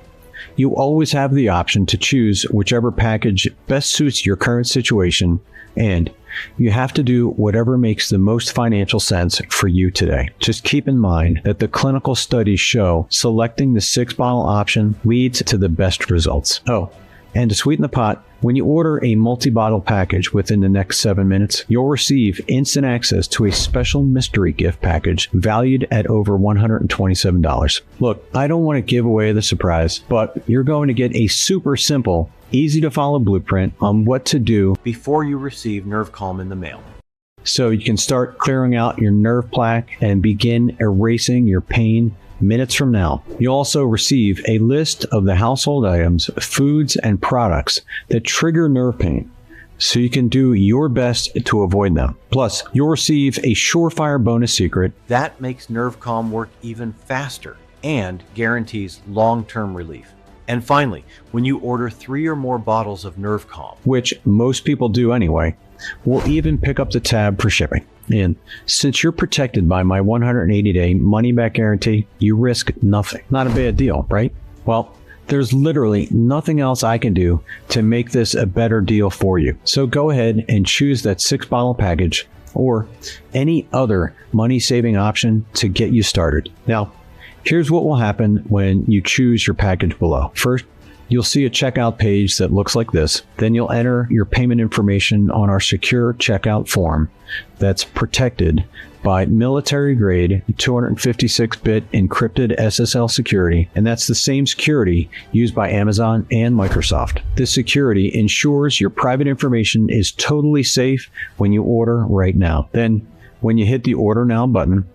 you always have the option to choose whichever package best suits your current situation, and you have to do whatever makes the most financial sense for you today. Just keep in mind that the clinical studies show selecting the 6-bottle option leads to the best results. Oh, and to sweeten the pot, when you order a multi-bottle package within the next 7 minutes, you'll receive instant access to a special mystery gift package valued at over $127. Look, I don't want to give away the surprise, but you're going to get a super simple, easy to follow blueprint on what to do before you receive Nerve Calm in the mail. so you can start clearing out your nerve plaque and begin erasing your pain minutes from now. You'll also receive a list of the household items, foods, and products that trigger nerve pain, so you can do your best to avoid them. Plus, you'll receive a surefire bonus secret That makes Nerve Calm work even faster and guarantees long-term relief. And finally, when you order 3 or more bottles of Nerve Calm, which most people do anyway. We'll even pick up the tab for shipping. And since you're protected by my 180-day money-back guarantee, you risk nothing. Not a bad deal, right? Well, there's literally nothing else I can do to make this a better deal for you. So go ahead and choose that 6-bottle package or any other money-saving option to get you started. Now, here's what will happen when you choose your package below. First, you'll see a checkout page that looks like this. Then you'll enter your payment information on our secure checkout form that's protected by military-grade 256-bit encrypted SSL security, and that's the same security used by Amazon and Microsoft. This security ensures your private information is totally safe when you order right now. Then, when you hit the Order Now button,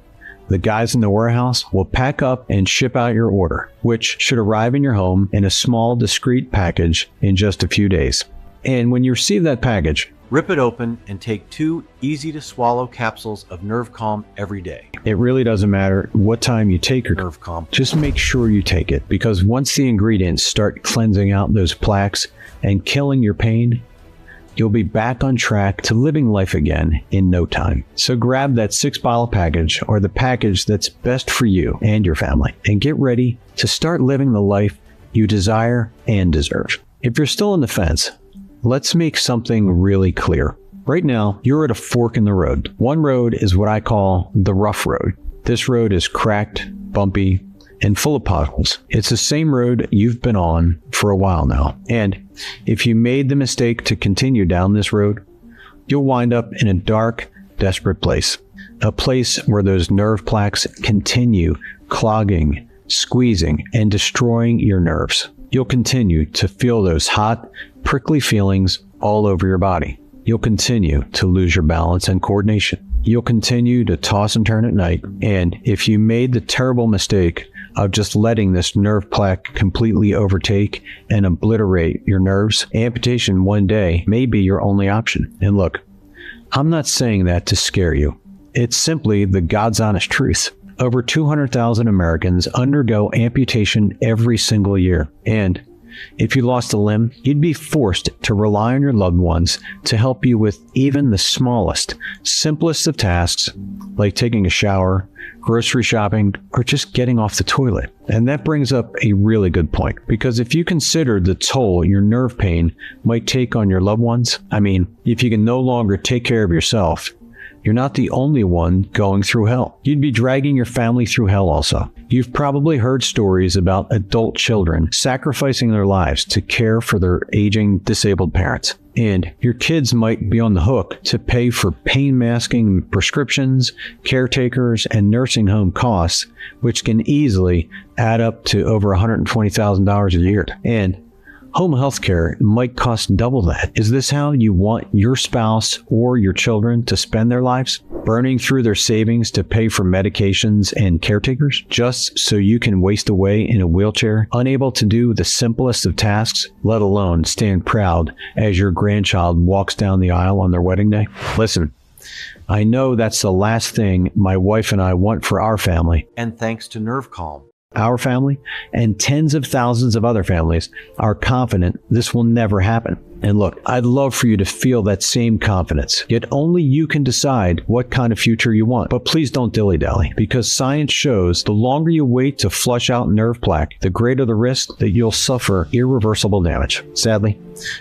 the guys in the warehouse will pack up and ship out your order, which should arrive in your home in a small, discreet package in just a few days. And when you receive that package, rip it open and take 2 easy-to-swallow capsules of Nerve Calm every day. it really doesn't matter what time you take your Nerve Calm. just make sure you take it, because once the ingredients start cleansing out those plaques and killing your pain, you'll be back on track to living life again in no time. So grab that 6-bottle package or the package that's best for you and your family and get ready to start living the life you desire and deserve. If you're still on the fence, let's make something really clear. Right now, you're at a fork in the road. One road is what I call the rough road. This road is cracked, bumpy, and full of potholes. It's the same road you've been on for a while now. And if you made the mistake to continue down this road, you'll wind up in a dark, desperate place. A place where those nerve plaques continue clogging, squeezing, and destroying your nerves. You'll continue to feel those hot, prickly feelings all over your body. You'll continue to lose your balance and coordination. You'll continue to toss and turn at night. And if you made the terrible mistake of just letting this nerve plaque completely overtake and obliterate your nerves, amputation one day may be your only option. And look, I'm not saying that to scare you. It's simply the God's honest truth. Over 200,000 Americans undergo amputation every single year. And if you lost a limb, you'd be forced to rely on your loved ones to help you with even the smallest, simplest of tasks, like taking a shower, grocery shopping, or just getting off the toilet. And that brings up a really good point, because if you consider the toll your nerve pain might take on your loved ones, I mean, if you can no longer take care of yourself, you're not the only one going through hell. You'd be dragging your family through hell also. You've probably heard stories about adult children sacrificing their lives to care for their aging, disabled parents. And your kids might be on the hook to pay for pain masking prescriptions, caretakers, and nursing home costs, which can easily add up to over $120,000 a year. And home health care might cost double that. Is this how you want your spouse or your children to spend their lives? Burning through their savings to pay for medications and caretakers just so you can waste away in a wheelchair, unable to do the simplest of tasks, let alone stand proud as your grandchild walks down the aisle on their wedding day? Listen, I know that's the last thing my wife and I want for our family. And thanks to Nerve Calm, Our family and tens of thousands of other families are confident this will never happen. And look, I'd love for you to feel that same confidence. Yet only you can decide what kind of future you want. But please don't dilly-dally, because science shows the longer you wait to flush out nerve plaque, the greater the risk that you'll suffer irreversible damage. Sadly,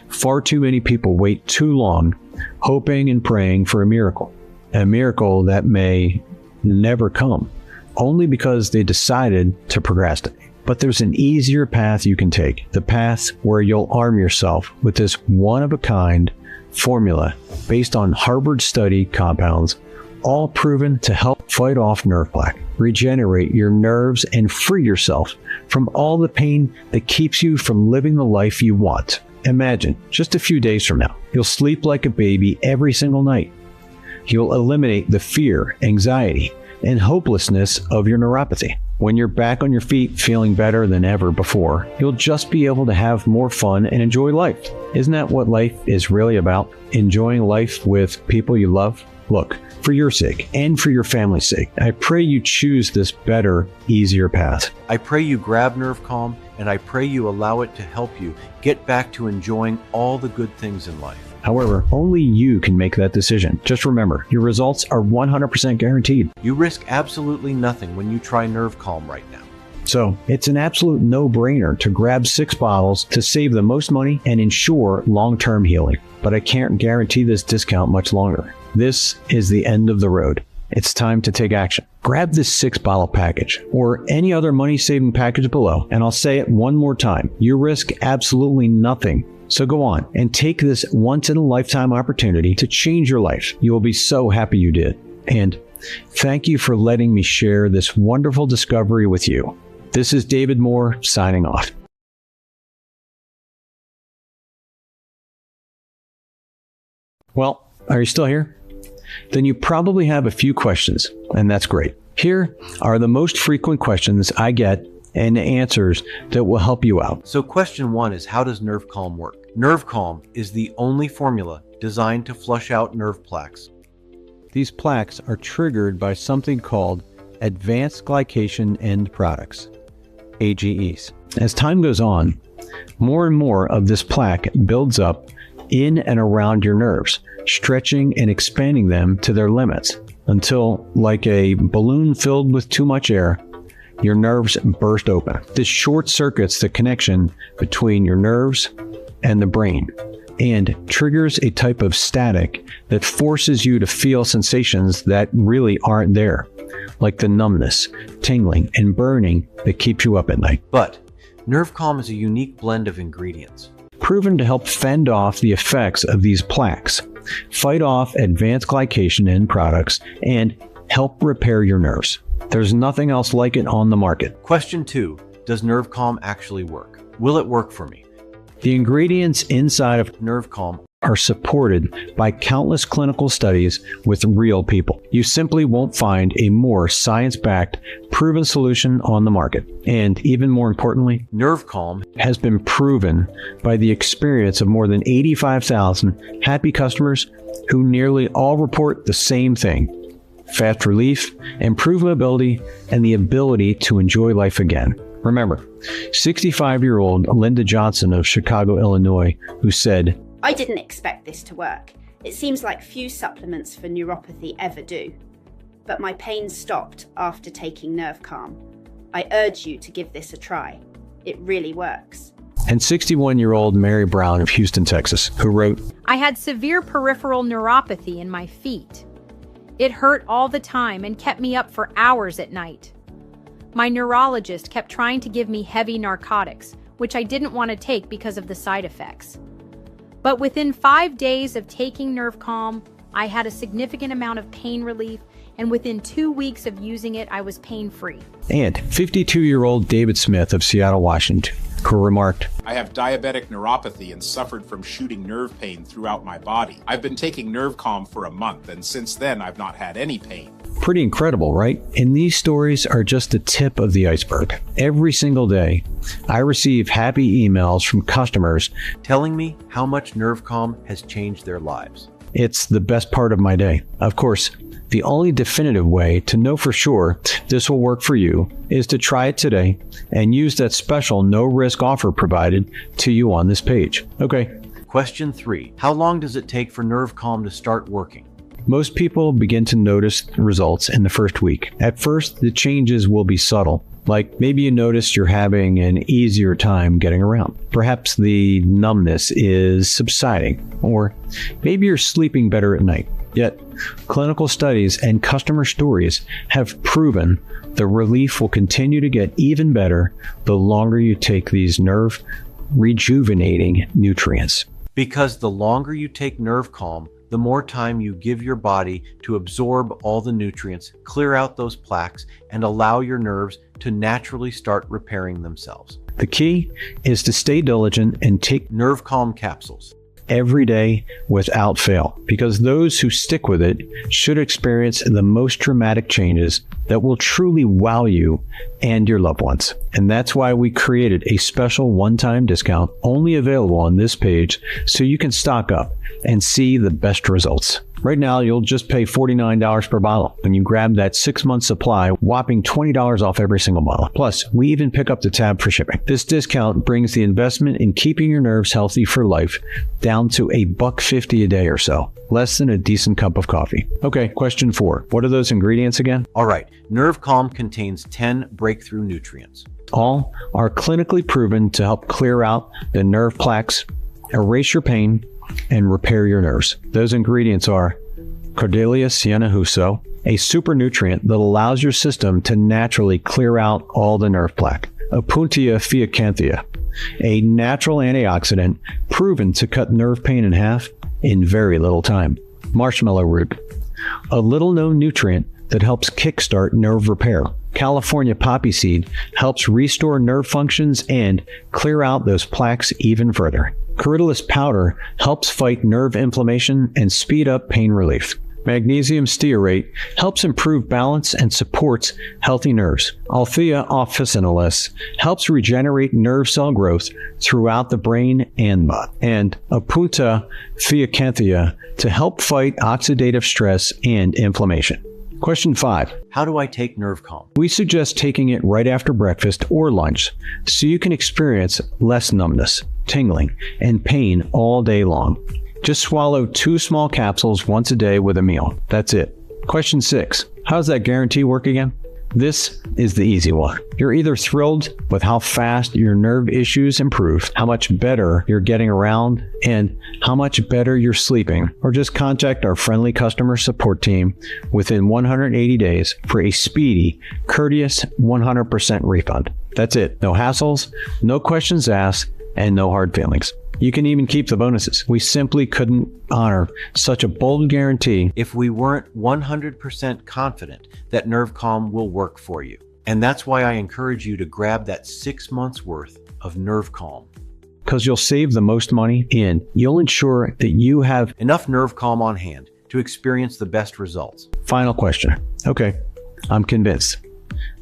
far too many people wait too long, hoping and praying for a miracle that may never come, only because they decided to procrastinate. But there's an easier path you can take, the path where you'll arm yourself with this one-of-a-kind formula based on Harvard study compounds, all proven to help fight off nerve plaque, regenerate your nerves, and free yourself from all the pain that keeps you from living the life you want. Imagine, just a few days from now, you'll sleep like a baby every single night. You'll eliminate the fear, anxiety, and hopelessness of your neuropathy. When you're back on your feet feeling better than ever before, you'll just be able to have more fun and enjoy life. Isn't that what life is really about? Enjoying life with people you love? Look, for your sake and for your family's sake, I pray you choose this better, easier path. I pray you grab Nerve Calm, and I pray you allow it to help you get back to enjoying all the good things in life. However, only you can make that decision. Just remember, your results are 100% guaranteed. You risk absolutely nothing when you try Nerve Calm right now. So, it's an absolute no-brainer to grab 6 bottles to save the most money and ensure long-term healing. But I can't guarantee this discount much longer. This is the end of the road. It's time to take action. Grab this 6-bottle package or any other money-saving package below, and I'll say it one more time. You risk absolutely nothing. So go on and take this once-in-a-lifetime opportunity to change your life. You will be so happy you did. And thank you for letting me share this wonderful discovery with you. This is David Moore signing off. Well, are you still here? Then you probably have a few questions, and that's great. Here are the most frequent questions I get and answers that will help you out. So question 1 is, how does Nerve Calm work? Nerve Calm is the only formula designed to flush out nerve plaques. These plaques are triggered by something called advanced glycation end products, AGEs. As time goes on, more and more of this plaque builds up in and around your nerves, stretching and expanding them to their limits until, like a balloon filled with too much air, your nerves burst open. This short circuits the connection between your nerves and the brain and triggers a type of static that forces you to feel sensations that really aren't there, like the numbness, tingling, and burning that keeps you up at night. But Nerve Calm is a unique blend of ingredients proven to help fend off the effects of these plaques, fight off advanced glycation end products, and help repair your nerves. There's nothing else like it on the market. Question 2, does Nerve Calm actually work? Will it work for me? The ingredients inside of Nerve Calm are supported by countless clinical studies with real people. You simply won't find a more science-backed, proven solution on the market. And even more importantly, Nerve Calm has been proven by the experience of more than 85,000 happy customers who nearly all report the same thing: fast relief, improved mobility, and the ability to enjoy life again. Remember, 65-year-old Linda Johnson of Chicago, Illinois, who said, I didn't expect this to work. It seems like few supplements for neuropathy ever do. But my pain stopped after taking Nerve Calm. I urge you to give this a try. It really works. And 61-year-old Mary Brown of Houston, Texas, who wrote, I had severe peripheral neuropathy in my feet. It hurt all the time and kept me up for hours at night. My neurologist kept trying to give me heavy narcotics, which I didn't want to take because of the side effects. But within 5 days of taking Nerve Calm, I had a significant amount of pain relief, and within 2 weeks of using it, I was pain-free. And 52-year-old David Smith of Seattle, Washington, who remarked, I have diabetic neuropathy and suffered from shooting nerve pain throughout my body. I've been taking Nerve Calm for a month, and since then I've not had any pain. Pretty incredible, right? And these stories are just the tip of the iceberg. Every single day, I receive happy emails from customers telling me how much Nerve Calm has changed their lives. It's the best part of my day. Of course, The only definitive way to know for sure this will work for you is to try it today and use that special no-risk offer provided to you on this page. Okay. Question 3. How long does it take for Nerve Calm to start working? Most people begin to notice results in the first week. At first, the changes will be subtle. Like maybe you notice you're having an easier time getting around. Perhaps the numbness is subsiding, or maybe you're sleeping better at night. Yet, clinical studies and customer stories have proven the relief will continue to get even better the longer you take these nerve rejuvenating nutrients. Because the longer you take Nerve Calm, the more time you give your body to absorb all the nutrients, clear out those plaques, and allow your nerves to naturally start repairing themselves. The key is to stay diligent and take Nerve Calm capsules every day without fail, because those who stick with it should experience the most dramatic changes that will truly wow you and your loved ones. And that's why we created a special one-time discount only available on this page so you can stock up and see the best results. Right now, you'll just pay $49 per bottle when you grab that 6-month supply, whopping $20 off every single bottle. Plus, we even pick up the tab for shipping. This discount brings the investment in keeping your nerves healthy for life down to $1.50 a day or so. Less than a decent cup of coffee. Okay, question 4. What are those ingredients again? All right, Nerve Calm contains 10 breakthrough nutrients. All are clinically proven to help clear out the nerve plaques, erase your pain, and repair your nerves. Those ingredients are Cordelia Siena-Huso, a super nutrient that allows your system to naturally clear out all the nerve plaque. Opuntia fiacanthia, a natural antioxidant proven to cut nerve pain in half in very little time. Marshmallow root, a little-known nutrient that helps kickstart nerve repair. California poppy seed helps restore nerve functions and clear out those plaques even further. Corydalus powder helps fight nerve inflammation and speed up pain relief. Magnesium stearate helps improve balance and supports healthy nerves. Althea officinalis helps regenerate nerve cell growth throughout the brain and body. And Opuntia fiacanthia to help fight oxidative stress and inflammation. Question 5. How do I take Nerve Calm? We suggest taking it right after breakfast or lunch so you can experience less numbness, tingling, and pain all day long. Just swallow 2 small capsules once a day with a meal. That's it. Question 6. How does that guarantee work again? This is the easy one. You're either thrilled with how fast your nerve issues improve, how much better you're getting around, and how much better you're sleeping, or just contact our friendly customer support team within 180 days for a speedy, courteous 100% refund. That's it. No hassles, no questions asked, and no hard feelings. You can even keep the bonuses. We simply couldn't honor such a bold guarantee if we weren't 100% confident that Nerve Calm will work for you. And that's why I encourage you to grab that 6 months worth of Nerve Calm. because you'll save the most money and you'll ensure that you have enough Nerve Calm on hand to experience the best results. Final question. Okay, I'm convinced.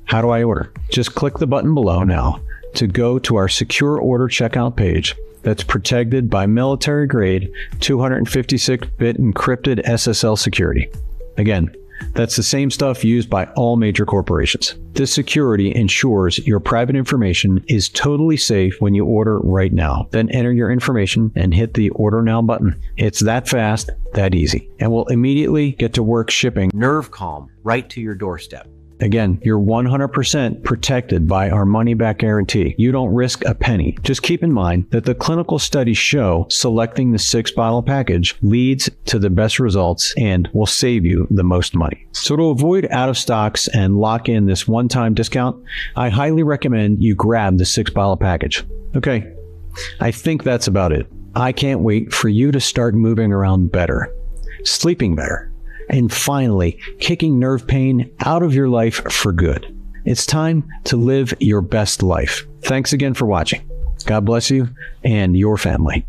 How do I order? Just click the button below now to go to our secure order checkout page that's protected by military-grade 256-bit encrypted SSL security. Again, that's the same stuff used by all major corporations. This security ensures your private information is totally safe when you order right now. Then enter your information and hit the Order Now button. It's that fast, that easy, and we'll immediately get to work shipping Nerve Calm right to your doorstep. Again, you're 100% protected by our money-back guarantee. You don't risk a penny. Just keep in mind that the clinical studies show selecting the 6-bottle package leads to the best results and will save you the most money. So to avoid out of stocks and lock in this one-time discount, I highly recommend you grab the 6-bottle package. Okay, I think that's about it. I can't wait for you to start moving around better, sleeping better, and finally, kicking nerve pain out of your life for good. It's time to live your best life. Thanks again for watching. God bless you and your family.